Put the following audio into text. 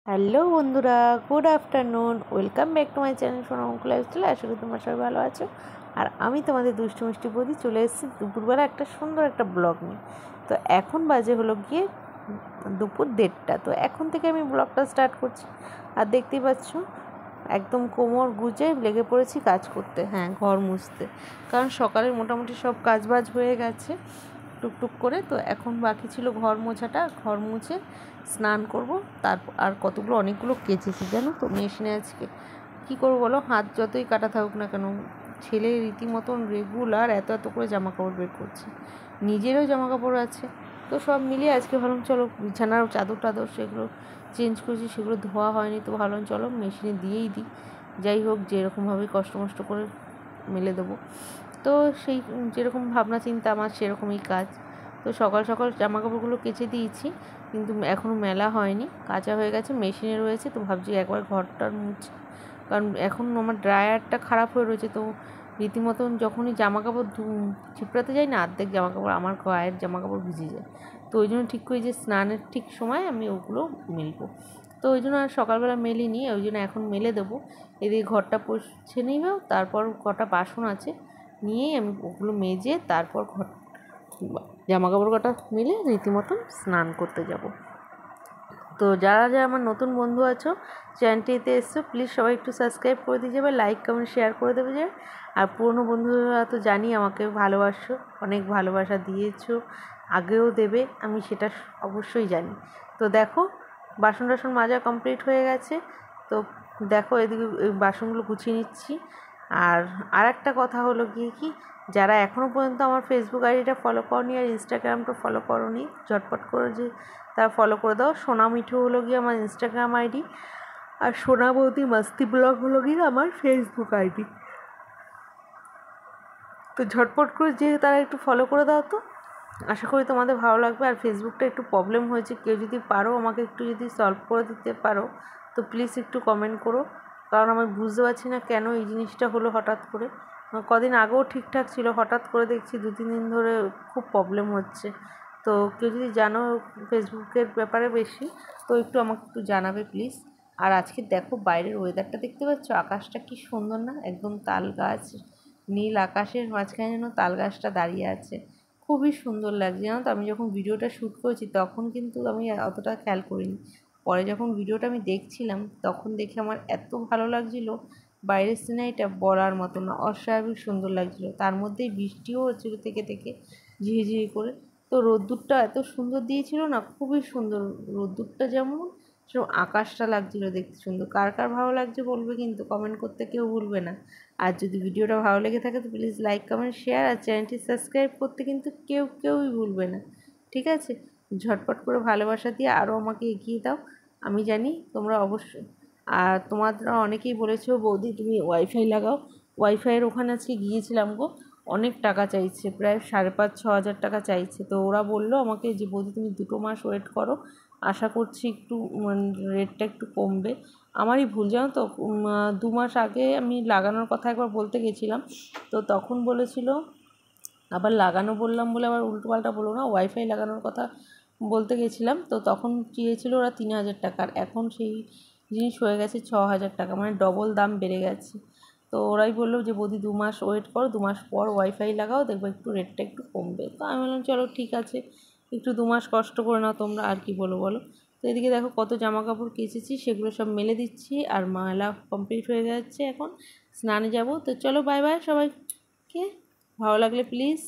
Hello বন্ধুরা, good afternoon. Welcome back to my channel Sonamukhi lifestyle. আশা করি তোমরা সবাই ভালো আছো। আর আমি তোমাদের দুষ্টু মিষ্টি বৌদি চলে এসেছি দুপুরবেলা একটা সুন্দর একটা ব্লগ নিয়ে। তো এখন বাজে হলো গিয়ে দুপুর 1:30। তো এখন থেকে আমি ব্লগটা স্টার্ট করছি। আর দেখতেই পাচ্ছ একদম কোমর গুজে লেগে পড়েছি কাজ করতে, হ্যাঁ ঘর মুছতে। কারণ সকালে মোটামুটি সব কাজবাজ হয়ে গেছে টুকটুক করে। তো এখন বাকি ছিল ঘর মোছাটা। ঘর মুছে স্নান করব। তারপর আর কতগুলো অনেকগুলো কেচেছি জানো তো মেশিনে। আজকে কী করবো বলো, হাত যতই কাটা থাকুক না কেন, ছেলে রীতিমতন রেগুলার এত এত করে জামা কাপড় বের করছে, নিজেরও জামা কাপড় আছে। তো সব মিলিয়ে আজকে ভাবলাম চলো বিছানার চাদর টাদর সেগুলো চেঞ্জ করেছি, সেগুলো ধোয়া হয়নি, তো ভাবলাম চলো মেশিনে দিয়েই দিই। যাই হোক, যেরকমভাবে কষ্ট মষ্ট করে মেলে দেবো। তো সেই যেরকম ভাবনা চিন্তা আমার সেরকমই কাজ। তো সকাল সকাল জামা কাপড়গুলো কেচে দিয়েছি, কিন্তু এখনও মেলা হয়নি, কাঁচা হয়ে গেছে, মেশিনে রয়েছে। তো ভাবছি একবার ঘরটার মুছে, কারণ এখন আমার ড্রায়ারটা খারাপ হয়ে রয়েছে। তো রীতিমতন যখনই জামা কাপড় ছিপড়াতে যাই না, অর্ধেক জামা কাপড় আমার গায়ের জামা কাপড় ভিজে যায়। তো ওই জন্য ঠিক করি যে স্নানের ঠিক সময় আমি ওগুলো মেলবো। তো ওই জন্য আর সকালবেলা মেলিনি, ওই জন্য এখন মেলে দেবো। এদিকে ঘরটা পুছে নিব, তারপর কটা বাসন আছে নিয়েই আমি ওগুলো মেজে তারপর ঘর জামা কাপড় কটা মিলে রীতিমতন স্নান করতে যাব। তো যারা যারা আমার নতুন বন্ধু আছো চ্যানেলটিতে এসছো, প্লিজ সবাই একটু সাবস্ক্রাইব করে দিয়ে যাবে, লাইক কমেন্ট শেয়ার করে দেবে যাবে। আর পুরনো বন্ধুরা তো জানি আমাকে ভালোবাসো, অনেক ভালোবাসা দিয়েছো, আগেও দেবে, আমি সেটা অবশ্যই জানি। তো দেখো বাসন টাসন মাজা কমপ্লিট হয়ে গেছে। তো দেখো এদিকে বাসনগুলো গুছিয়ে নিচ্ছি। আর একটা কথা হলো গিয়ে কি, যারা এখনও পর্যন্ত আমার ফেসবুক আইডিটা ফলো করনি আর ইনস্টাগ্রামটা ফলো করনি, ঝটপট করে যে তারা ফলো করে দাও। সোনা মিঠু হলো গিয়ে আমার ইনস্টাগ্রাম আইডি, আর সোনা বৌদি মাস্তি ব্লগ হলো গিয়ে আমার ফেসবুক আইডি। তো ঝটপট করে যে তারা একটু ফলো করে দাও। তো আশা করি তোমাদের ভালো লাগবে। আর ফেসবুকটা একটু প্রবলেম হয়েছে, কেউ যদি পারো আমাকে একটু যদি সলভ করে দিতে পারো তো প্লিজ একটু কমেন্ট করো, কারণ আমি বুঝতে পারছি না কেন এই জিনিসটা হলো হঠাৎ করে। কদিন আগেও ঠিকঠাক ছিল, হঠাৎ করে দেখছি 2-3 দিন ধরে খুব প্রবলেম হচ্ছে। তো কেউ যদি জানো ফেসবুকের ব্যাপারে বেশি, তো একটু আমাকে একটু জানাবে প্লিজ। আর আজকে দেখো বাইরের ওয়েদারটা দেখতে পাচ্ছ, আকাশটা কি সুন্দর না, একদম তাল গাছ, নীল আকাশের মাঝখানে যেন তাল গাছটা দাঁড়িয়ে আছে, খুবই সুন্দর লাগছে জানো তো। আমি যখন ভিডিওটা শ্যুট করেছি তখন কিন্তু আমি অতটা খেয়াল করিনি, পরে যখন ভিডিওটা আমি দেখছিলাম তখন দেখে আমার এত ভালো লাগছিলো। বাইরের সিনারিটা বলার মতো না, অস্বাভাবিক সুন্দর লাগছিলো। তার মধ্যেই বৃষ্টিও হচ্ছিলো থেকে থেকে ঝিরিঝিরি করে। তো রোদ্দুরটা এত সুন্দর দিয়েছিল না, খুবই সুন্দর রোদ্দুরটা, যেমন সেরকম আকাশটা লাগছিলো দেখতে সুন্দর। কার কার ভালো লাগছে বলবে কিন্তু, কমেন্ট করতে কেউ ভুলবে না। আর যদি ভিডিওটা ভালো লেগে থাকে তো প্লিজ লাইক কমেন্ট শেয়ার আর চ্যানেলটি সাবস্ক্রাইব করতে কিন্তু কেউই ভুলবে না, ঠিক আছে? ঝটপট করে ভালোবাসা দিয়ে আরও আমাকে এগিয়ে দাও, আমি জানি তোমরা অবশ্যই। আর তোমরা অনেকেই বলেছো বৌদি তুমি ওয়াইফাই লাগাও। ওয়াইফাইয়ের ওখানে আজকে গিয়েছিলাম গো, অনেক টাকা চাইছে, প্রায় 5,500-6 হাজার টাকা চাইছে। তো ওরা বললো আমাকে যে বৌদি তুমি 2 মাস ওয়েট করো, আশা করছি একটু রেটটা একটু কমবে। আমারই ভুল জানো তো, 2 মাস আগে আমি লাগানোর কথা একবার বলতে গেছিলাম, তো তখন বলেছিল, আবার লাগানো বললাম বলে আবার উল্টোপাল্টা বলো না, ওয়াইফাই লাগানোর কথা বলতে গেছিলাম, তো তখন চেয়েছিল ওরা 3,000 টাকা। আর এখন সেই জিনিস হয়ে গেছে 6,000 টাকা, মানে ডবল দাম বেড়ে গেছে। তো ওরাই বললো যে বৌদি 2 মাস ওয়েট করো, 2 মাস পর ওয়াইফাই লাগাও, দেখবো একটু রেটটা একটু কমবে। তো আমি বললাম চলো ঠিক আছে, একটু 2 মাস কষ্ট করে নাও তোমরা, আর কি বলো বলো। তো এদিকে দেখো কত জামা কাপড় কেচেছি, সেগুলো সব মেলে দিচ্ছি। আর মেলা কমপ্লিট হয়ে যাচ্ছে, এখন স্নানে যাব। তো চলো বাই বাই সবাইকে, ভালো লাগলে প্লিজ